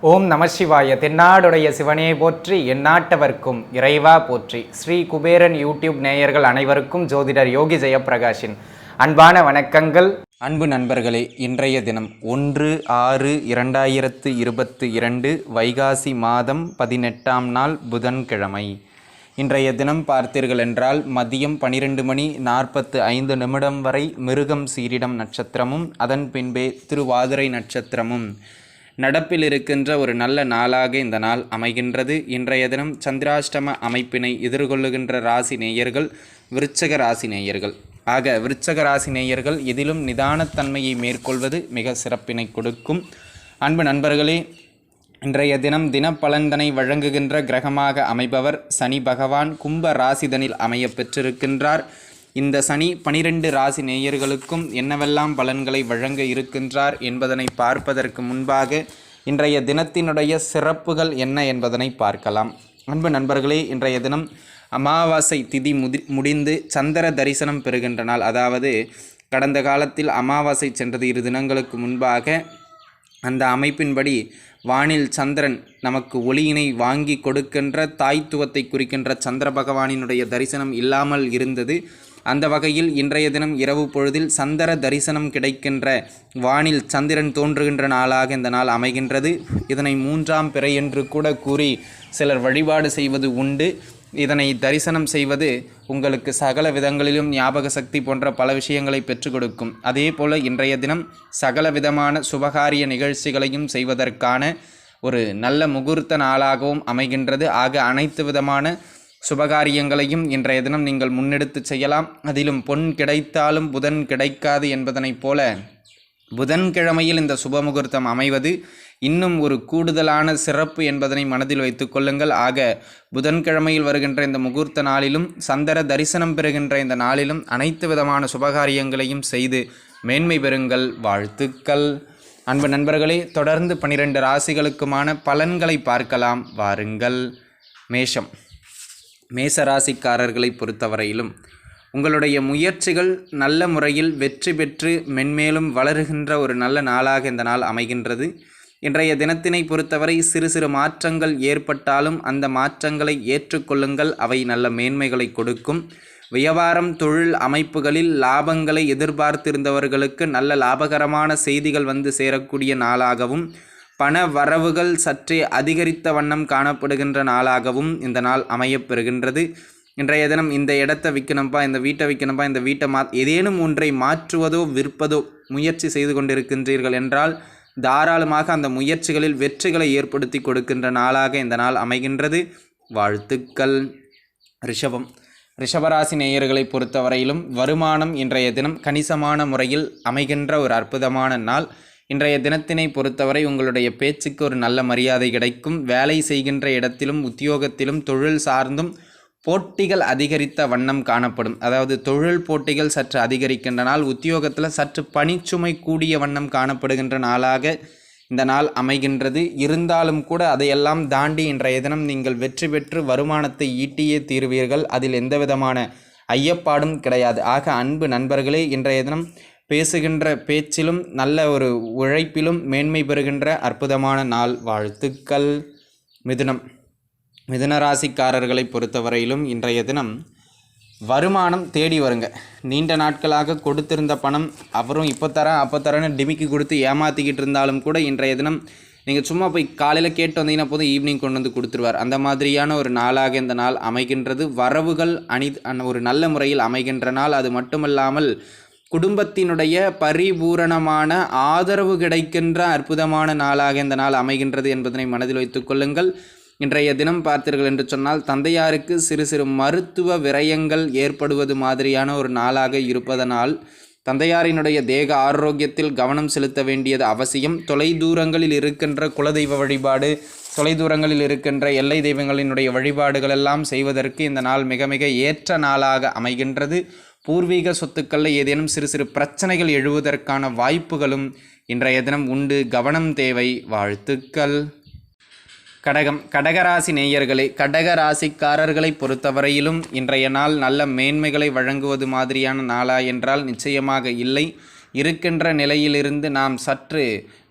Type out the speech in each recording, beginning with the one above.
ஓம் நம சிவாய. தென்னாடுடைய சிவனே போற்றி, எந்நாட்டவர்க்கும் இறைவா போற்றி. ஸ்ரீ குபேரன் யூடியூப் நேயர்கள் அனைவருக்கும் ஜோதிடர் யோகி ஜெயப்பிரகாஷின் அன்பான வணக்கங்கள். அன்பு நண்பர்களே, இன்றைய தினம் 1/6/2022 வைகாசி மாதம் 18ஆம் நாள் புதன்கிழமை. இன்றைய தினம் பார்த்தீர்கள் என்றால் மதியம் 12:45 வரை மிருகம் சீரிடம் நட்சத்திரமும் அதன் பின்பே திருவாதிரை நட்சத்திரமும் நடப்பில் இருக்கின்ற ஒரு நல்ல நாளாக இந்த நாள் அமைகின்றது. இன்றைய தினம் சந்திராஷ்டம அமைப்பினை எதிர்கொள்ளுகின்ற ராசி நேயர்கள் விருச்சக ராசி நேயர்கள். ஆக விருச்சக ராசி நேயர்கள் இதிலும் நிதானத்தன்மையை மேற்கொள்வது மிக சிறப்பினை கொடுக்கும். அன்பு நண்பர்களே, இன்றைய தினம் தினப்பலன்தனை வழங்குகின்ற கிரகமாக அமைபவர் சனி பகவான் கும்ப ராசிதனில் அமைய பெற்றிருக்கின்றார். இந்த சனி 12 ராசி நேயர்களுக்கும் என்னவெல்லாம் பலன்களை வழங்க இருக்கின்றார் என்பதனை பார்ப்பதற்கு முன்பாக இன்றைய தினத்தினுடைய சிறப்புகள் என்ன என்பதனை பார்க்கலாம். அன்பு நண்பர்களே, இன்றைய தினம் அமாவாசை திதி முடிந்து சந்திர தரிசனம் பெறுகின்ற நாள். அதாவது கடந்த காலத்தில் அமாவாசை சென்றது 2 தினங்களுக்கு முன்பாக. அந்த அமைப்பின்படி வானில் சந்திரன் நமக்கு ஒளியினை வாங்கி கொடுக்கின்ற தாய்த்துவத்தை குறிக்கின்ற சந்திர பகவானினுடைய தரிசனம் இல்லாமல் இருந்தது. அந்த வகையில் இன்றைய தினம் இரவு பொழுதில் சந்திர தரிசனம் கிடைக்கின்ற, வானில் சந்திரன் தோன்றுகின்ற நாளாக இந்த நாள் அமைகின்றது. இதனை 3ஆம் பிறை என்று கூட கூறி சிலர் வழிபாடு செய்வது உண்டு. இதனை தரிசனம் செய்வது உங்களுக்கு சகல விதங்களிலும் ஞாபக சக்தி போன்ற பல விஷயங்களை பெற்றுக் கொடுக்கும். அதே போல இன்றைய தினம் சகல விதமான சுபகாரிய நிகழ்ச்சிகளையும் செய்வதற்கான ஒரு நல்ல முகூர்த்த நாளாகவும் அமைகின்றது. ஆக அனைத்து விதமான சுபகாரியங்களையும் இன்றைய தினம் நீங்கள் முன்னெடுத்து செய்யலாம். அதிலும் பொன் கிடைத்தாலும் புதன் கிடைக்காது என்பதனைப் போல புதன்கிழமையில் இந்த சுபமுகூர்த்தம் அமைவது இன்னும் ஒரு கூடுதலான சிறப்பு என்பதனை மனதில் வைத்துக் கொள்ளுங்கள். ஆக புதன்கிழமையில் வருகின்ற இந்த முகூர்த்த நாளிலும் சந்திர தரிசனம் பெறுகின்ற இந்த நாளிலும் அனைத்து விதமான சுபகாரியங்களையும் செய்து மேன்மை பெறுங்கள். வாழ்த்துக்கள். அன்பு நண்பர்களே, தொடர்ந்து 12 ராசிகளுக்குமான பலன்களை பார்க்கலாம் வாருங்கள். மேஷம். மேசராசிக்காரர்களை பொறுத்தவரையிலும் உங்களுடைய முயற்சிகள் நல்ல முறையில் வெற்றி பெற்று மென்மேலும் வளருகின்ற ஒரு நல்ல நாளாக இந்த நாள் அமைகின்றது. இன்றைய தினத்தினை பொறுத்தவரை சிறு சிறு மாற்றங்கள் ஏற்பட்டாலும் அந்த மாற்றங்களை ஏற்றுக்கொள்ளுங்கள். அவை நல்ல மேன்மைகளை கொடுக்கும். வியாபாரம் தொழில் அமைப்புகளில் லாபங்களை எதிர்பார்த்திருந்தவர்களுக்கு நல்ல லாபகரமான செய்திகள் வந்து சேரக்கூடிய நாளாகவும், பண வரவுகள் சற்றே அதிகரித்த வண்ணம் காணப்படுகின்ற நாளாகவும் இந்த நாள் அமையப்பெறுகின்றது. இன்றைய தினம் இந்த இடத்தை விற்கணும்ப்பா, இந்த வீட்டை விற்கணும்ப்பா, இந்த வீட்டை ஏதேனும் ஒன்றை மாற்றுவதோ விற்பதோ முயற்சி செய்து கொண்டிருக்கின்றீர்கள் என்றால் தாராளமாக அந்த முயற்சிகளில் வெற்றிகளை ஏற்படுத்தி கொடுக்கின்ற நாளாக இந்த நாள் அமைகின்றது. வாழ்த்துக்கள். ரிஷபம். ரிஷபராசி நேயர்களை பொறுத்தவரையிலும் வருமானம் இன்றைய தினம் கணிசமான முறையில் அமைகின்ற ஒரு அற்புதமான நாள். இன்றைய தினத்தினை பொறுத்தவரை உங்களுடைய பேச்சுக்கு ஒரு நல்ல மரியாதை கிடைக்கும். வேலை செய்கின்ற இடத்திலும் உத்தியோகத்திலும் தொழில் சார்ந்தும் போட்டிகள் அதிகரித்த வண்ணம் காணப்படும். அதாவது தொழில் போட்டிகள் சற்று அதிகரிக்கின்ற நாள், உத்தியோகத்தில் சற்று பணிச்சுமை கூடிய வண்ணம் காணப்படுகின்ற நாளாக இந்த நாள் அமைகின்றது. இருந்தாலும் கூட அதையெல்லாம் தாண்டி இன்றைய தினம் நீங்கள் வெற்றி பெற்று வருமானத்தை ஈட்டியே தீர்வீர்கள். அதில் எந்த விதமான ஐயப்பாடும் கிடையாது. ஆக அன்பு நண்பர்களே, இன்றைய தினம் பேசுகின்ற பேச்சிலும் நல்ல ஒரு உழைப்பிலும் மேன்மை பெறுகின்ற அற்புதமான நாள். வாழ்த்துக்கள். மிதுனம். மிதுனராசிக்காரர்களை பொறுத்தவரையிலும் இன்றைய தினம் வருமானம் தேடி வருங்க. நீண்ட நாட்களாக கொடுத்திருந்த பணம் அவரும் இப்போ தரேன் அப்போ தரேன்னு டிமிக்கி கொடுத்து ஏமாற்றிக்கிட்டு இருந்தாலும் கூட இன்றைய தினம் நீங்கள் சும்மா போய் காலையில் கேட்டு வந்தீங்கன்னா போதும் ஈவினிங் கொண்டு வந்து கொடுத்துருவார். அந்த மாதிரியான ஒரு நாளாக இந்த நாள் அமைகின்றது. வரவுகள் ஒரு நல்ல முறையில் அமைகின்ற நாள். அது மட்டுமல்லாமல் குடும்பத்தினுடைய பரிபூரணமான ஆதரவு கிடைக்கின்ற அற்புதமான நாளாக இந்த நாள் அமைகின்றது என்பதனை மனதில் வைத்துக் கொள்ளுங்கள். இன்றைய தினம் பார்த்தீர்கள் என்று சொன்னால் தந்தையாருக்கு சிறு சிறு மருத்துவ விரயங்கள் ஏற்படுவது மாதிரியான ஒரு நாளாக இருப்பதனால் தந்தையாரினுடைய தேக ஆரோக்கியத்தில் கவனம் செலுத்த வேண்டியது அவசியம். தொலைதூரங்களில் இருக்கின்ற குலதெய்வ வழிபாடு, தொலைதூரங்களில் இருக்கின்ற எல்லை தெய்வங்களினுடைய வழிபாடுகள் எல்லாம் செய்வதற்கு இந்த நாள் மிக மிக ஏற்ற நாளாக அமைகின்றது. பூர்வீக சொத்துக்களில் ஏதேனும் சிறு சிறு பிரச்சனைகள் எழுவதற்கான வாய்ப்புகளும் இன்றைய தினம் உண்டு. கவனம் தேவை. வாழ்த்துக்கள். கடகராசி நேயர்களே, கடகராசிக்காரர்களை பொறுத்தவரையிலும் இன்றைய நாள் நல்ல மேன்மைகளை வழங்குவது மாதிரியான நாளா என்றால் நிச்சயமாக இல்லை. இருக்கின்ற நிலையிலிருந்து நாம் சற்று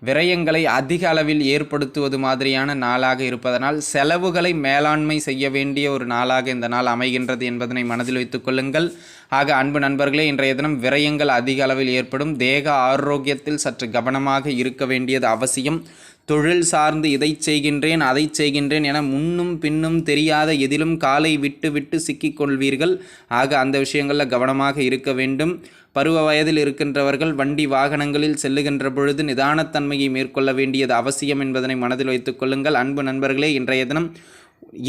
விரயங்களை அதிக அளவில் ஏற்படுத்துவது மாதிரியான நாளாக இருப்பதனால் செலவுகளை மேலாண்மை செய்ய வேண்டிய ஒரு நாளாக இந்த நாள் அமைகின்றது என்பதனை மனதில் வைத்துக் கொள்ளுங்கள். ஆக அன்பு நண்பர்களே, இன்றைய தினம் விரயங்கள் அதிக அளவில் ஏற்படும். தேக ஆரோக்கியத்தில் சற்று கவனமாக இருக்க வேண்டியது அவசியம். தொழில் சார்ந்து இதை செய்கின்றேன் அதை செய்கின்றேன் என முன்னும் பின்னும் தெரியாத எதிலும் காலை விட்டு விட்டு சிக்கிக்கொள்வீர்கள். ஆக அந்த விஷயங்களில் கவனமாக இருக்க வேண்டும். பருவ வயதில் இருக்கின்றவர்கள் வண்டி வாகனங்களில் செல்லுகின்ற பொழுது நிதானத்தன்மையை மேற்கொள்ள வேண்டியது அவசியம் என்பதனை மனதில் வைத்துக் கொள்ளுங்கள். அன்பு நண்பர்களே, இன்றைய தினம்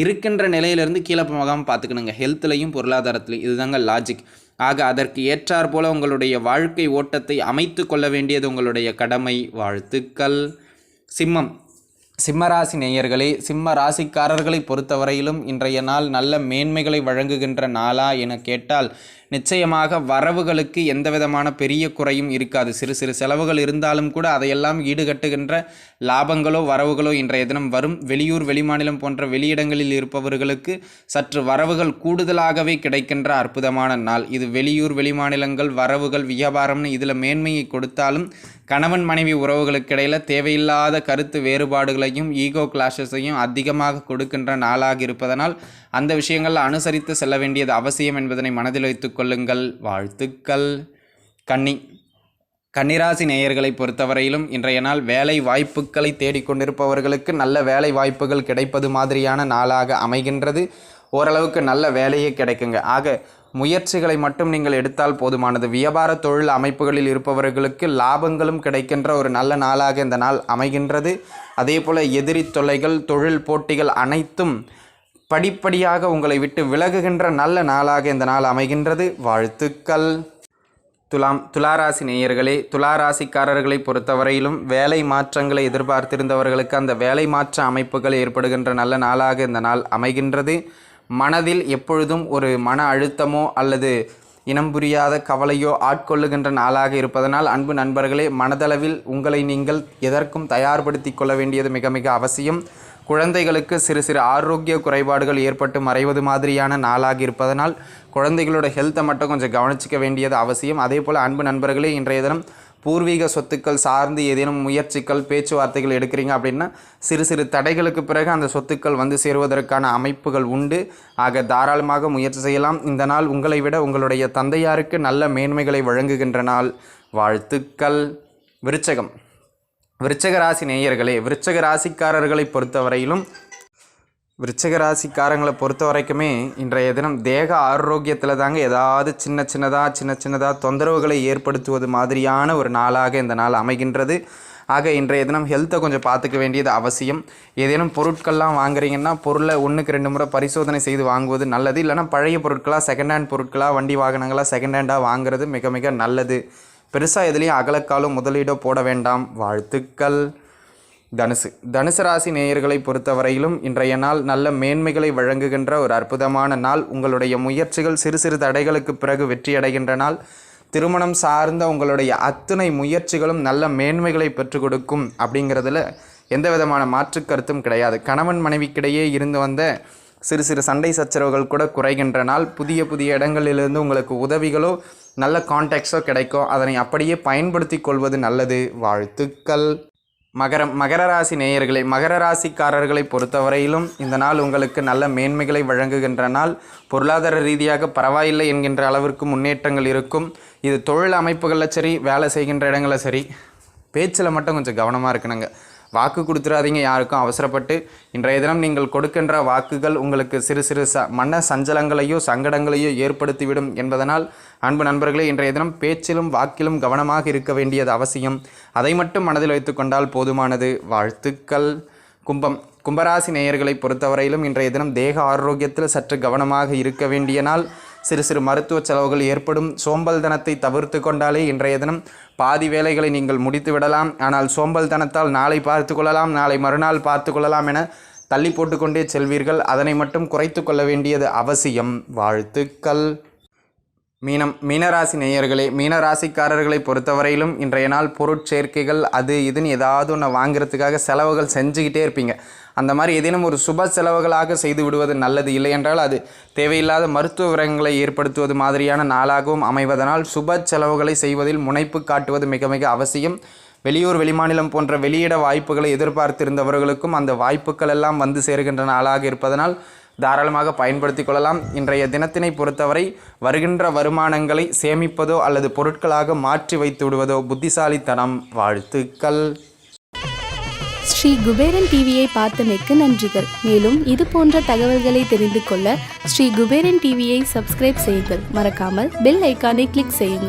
இருக்கின்ற நிலையிலிருந்து கீழே போகாமல் பார்த்துக்கணுங்க. ஹெல்த்லையும் பொருளாதாரத்திலையும், இதுதாங்க லாஜிக். ஆக அதற்கு ஏற்றாற் போல உங்களுடைய வாழ்க்கை ஓட்டத்தை அமைத்து கொள்ள வேண்டியது உங்களுடைய கடமை. வாழ்த்துக்கள். சிம்மராசி நேயர்களே, சிம்ம ராசிக்காரர்களை பொறுத்தவரையிலும் இன்றைய நாள் நல்ல மேன்மைகளை வழங்குகின்ற நாளா என கேட்டால் நிச்சயமாக வரவுகளுக்கு எந்த விதமான பெரிய குறையும் இருக்காது. சிறு சிறு செலவுகள் இருந்தாலும் கூட அதையெல்லாம் ஈடுகட்டுகின்ற லாபங்களோ வரவுகளோ இன்றைய தினம் வரும். வெளியூர் வெளிமாநிலம் போன்ற வெளியிடங்களில் இருப்பவர்களுக்கு சற்று வரவுகள் கூடுதலாகவே கிடைக்கின்ற அற்புதமான நாள் இது. வெளியூர் வெளிமாநிலங்கள் வரவுகள் வியாபாரம்னு இதில் மேன்மையை கொடுத்தாலும் கணவன் மனைவி உறவுகளுக்கு இடையில் தேவையில்லாத கருத்து வேறுபாடுகளையும் ஈகோ கிளாஷஸையும் அதிகமாக கொடுக்கின்ற நாளாக இருப்பதனால் அந்த விஷயங்கள் அனுசரித்து செல்ல வேண்டியது அவசியம் என்பதனை மனதில் வைத்துக் கொள்ளுங்கள். வாழ்த்துக்கள். கன்னிராசி நேயர்களை பொறுத்தவரையிலும் இன்றைய நாள் வேலை வாய்ப்புகளை தேடிக்கொண்டிருப்பவர்களுக்கு நல்ல வேலை வாய்ப்புகள் கிடைப்பது மாதிரியான நாளாக அமைகின்றது. ஓரளவுக்கு நல்ல வேலையே கிடைக்குங்க. ஆக முயற்சிகளை மட்டும் நீங்கள் எடுத்தால் போதுமானது. வியாபார தொழில் அமைப்புகளில் இருப்பவர்களுக்கு லாபங்களும் கிடைக்கின்ற ஒரு நல்ல நாளாக இந்த நாள் அமைகின்றது. அதே போல் எதிரி தொல்லைகள் தொழில் போட்டிகள் அனைத்தும் படிப்படியாக உங்களை விட்டு விலகுகின்ற நல்ல நாளாக இந்த நாள் அமைகின்றது. வாழ்த்துக்கள். துளாராசி நேயர்களே, துளாராசிக்காரர்களை பொறுத்தவரையிலும் வேலை மாற்றங்களை எதிர்பார்த்திருந்தவர்களுக்கு அந்த வேலை மாற்ற அமைப்புகள் ஏற்படுகின்ற நல்ல நாளாக இந்த நாள் அமைகின்றது. மனதில் எப்பொழுதும் ஒரு மன அழுத்தமோ அல்லது இனம் புரியாத கவலையோ ஆட்கொள்ளுகின்ற நாளாக இருப்பதனால் அன்பு நண்பர்களே, மனதளவில் உங்களை நீங்கள் எதற்கும் தயார்படுத்தி கொள்ள வேண்டியது மிக மிக அவசியம். குழந்தைகளுக்கு சிறு சிறு ஆரோக்கிய குறைபாடுகள் ஏற்பட்டு மறைவது மாதிரியான நாளாக இருப்பதனால் குழந்தைகளோட ஹெல்த்தை மட்டும் கொஞ்சம் கவனிச்சிக்க வேண்டியது அவசியம். அதே போல் அன்பு நண்பர்களே, இன்றைய தினம் பூர்வீக சொத்துக்கள் சார்ந்து ஏதேனும் முயற்சிகள் பேச்சுவார்த்தைகள் எடுக்கிறீங்க அப்படின்னா சிறு சிறு தடைகளுக்கு பிறகு அந்த சொத்துக்கள் வந்து சேருவதற்கான அமைப்புகள் உண்டு. ஆக தாராளமாக முயற்சி செய்யலாம். இந்த நாள் உங்களை விட உங்களுடைய தந்தையாருக்கு நல்ல மேன்மைகளை வழங்குகின்ற நாள். வாழ்த்துக்கள். விருச்சக ராசி நேயர்களே, விருச்சக ராசிக்காரர்களை பொறுத்தவரையிலும் விருச்சக ராசிக்காரங்களை பொறுத்த வரைக்குமே இன்றைய தினம் தேக ஆரோக்கியத்தில் தாங்க ஏதாவது சின்ன சின்னதாக தொந்தரவுகளை ஏற்படுத்துவது மாதிரியான ஒரு நாளாக இந்த நாள் அமைகின்றது. ஆக இன்றைய தினம் ஹெல்த்தை கொஞ்சம் பார்த்துக்க வேண்டியது அவசியம். ஏதேனும் பொருட்கள்லாம் வாங்குறீங்கன்னா பொருளை 1க்கு 2 முறை பரிசோதனை செய்து வாங்குவது நல்லது. இல்லைனா பழைய பொருட்களாக செகண்ட் ஹேண்ட் பொருட்களாக வண்டி வாகனங்களாக செகண்ட் ஹேண்டாக வாங்குறது மிக மிக நல்லது. பெருசாக எதுலேயும் அகலக்காலும் முதலீடோ போட வேண்டாம். வாழ்த்துக்கள். தனுசு ராசி நேயர்களை பொறுத்தவரையிலும் இன்றைய நாள் நல்ல மேன்மைகளை வழங்குகின்ற ஒரு அற்புதமான நாள். உங்களுடைய முயற்சிகள் சிறு சிறு தடைகளுக்கு பிறகு வெற்றியடைகின்ற நாள். திருமணம் சார்ந்த உங்களுடைய அத்தனை முயற்சிகளும் நல்ல மேன்மைகளை பெற்றுக் கொடுக்கும் அப்படிங்கிறதுல எந்த விதமான மாற்று கருத்தும் கிடையாது. கணவன் மனைவிக்கிடையே இருந்து வந்த சிறு சிறு சண்டை சச்சரவுகள் கூட குறைகின்ற நாள். புதிய இடங்களிலிருந்து உங்களுக்கு உதவிகளோ நல்ல கான்டாக்ட்ஸோ கிடைக்கும். அதனை அப்படியே பயன்படுத்தி கொள்வது நல்லது. வாழ்த்துக்கள். மகர ராசி நேயர்களே, மகர ராசிக்காரர்களை பொறுத்தவரையிலும் இந்த நாள் உங்களுக்கு நல்ல மேன்மைகளை வழங்குகின்ற நாள். பொருளாதார ரீதியாக பரவாயில்லை என்கின்ற அளவிற்கு முன்னேற்றங்கள் இருக்கும். இது தொழில் அமைப்புகளில் சரி, வேலை செய்கின்ற இடங்களில் சரி, பேச்சில் மட்டும் கொஞ்சம் கவனமாக இருக்கணுங்க. வாக்கு கொடுத்துடாதீங்க யாருக்கும் அவசரப்பட்டு. இன்றைய தினம் நீங்கள் கொடுக்கின்ற வாக்குகள் உங்களுக்கு சிறு சிறு மன சஞ்சலங்களையோ சங்கடங்களையோ ஏற்படுத்திவிடும் என்பதனால் அன்பு நண்பர்களே, இன்றைய தினம் பேச்சிலும் வாக்கிலும் கவனமாக இருக்க வேண்டியது அவசியம். அதை மட்டும் மனதில் வைத்து கொண்டால் போதுமானது. வாழ்த்துக்கள். கும்பராசி நேயர்களை பொறுத்தவரையிலும் இன்றைய தினம் தேக ஆரோக்கியத்தில் சற்று கவனமாக இருக்க வேண்டிய நாள். சிறு சிறு மருத்துவ செலவுகள் ஏற்படும். சோம்பல் தனத்தை தவிர்த்து கொண்டாலே இன்றைய தினம் பாதி வேலைகளை நீங்கள் முடித்து விடலாம். ஆனால் சோம்பல் தனத்தால் நாளை பார்த்து கொள்ளலாம், நாளை மறுநாள் பார்த்து கொள்ளலாம் என தள்ளி போட்டுக்கொண்டே செல்வீர்கள். அதனை மட்டும் குறைத்து கொள்ள வேண்டியது அவசியம். வாழ்த்துக்கள். மீனராசி நேயர்களே, மீனராசிக்காரர்களை பொறுத்தவரையிலும் இன்றைய நாள் பொருட்சேர்க்கைகள் அது இதுன்னு ஏதாவது ஒன்று வாங்குறதுக்காக செலவுகள் செஞ்சுக்கிட்டே இருப்பீங்க. அந்த மாதிரி ஏதேனும் ஒரு சுப செலவுகளாக செய்து விடுவது நல்லது. இல்லை என்றால் அது தேவையில்லாத மருத்துவ விரயங்களை ஏற்படுத்துவது மாதிரியான நாளாகவும் அமைவதனால் சுப செலவுகளை செய்வதில் முனைப்பு காட்டுவது மிக மிக அவசியம். வெளியூர் வெளிமாநிலம் போன்ற வெளியிட வாய்ப்புகளை எதிர்பார்த்திருந்தவர்களுக்கும் அந்த வாய்ப்புகள் எல்லாம் வந்து சேருகின்ற நாளாக இருப்பதனால் தாராளமாக பயன்படுத்தி கொள்ளலாம். இன்றைய தினத்தினை பொறுத்தவரை வருகின்ற வருமானங்களை சேமிப்பதோ அல்லது பொருட்களாக மாற்றி வைத்து விடுவதோ புத்திசாலித்தனம். வாழ்த்துக்கள். ஸ்ரீ குபேரன் டிவியை பார்த்தமைக்கு நன்றிகள். மேலும் இது போன்ற தகவல்களை தெரிந்து கொள்ள ஸ்ரீ குபேரன் டிவியை சப்ஸ்கிரைப் செய்யுங்கள். மறக்காமல் பெல் ஐக்கானை கிளிக் செய்யுங்கள்.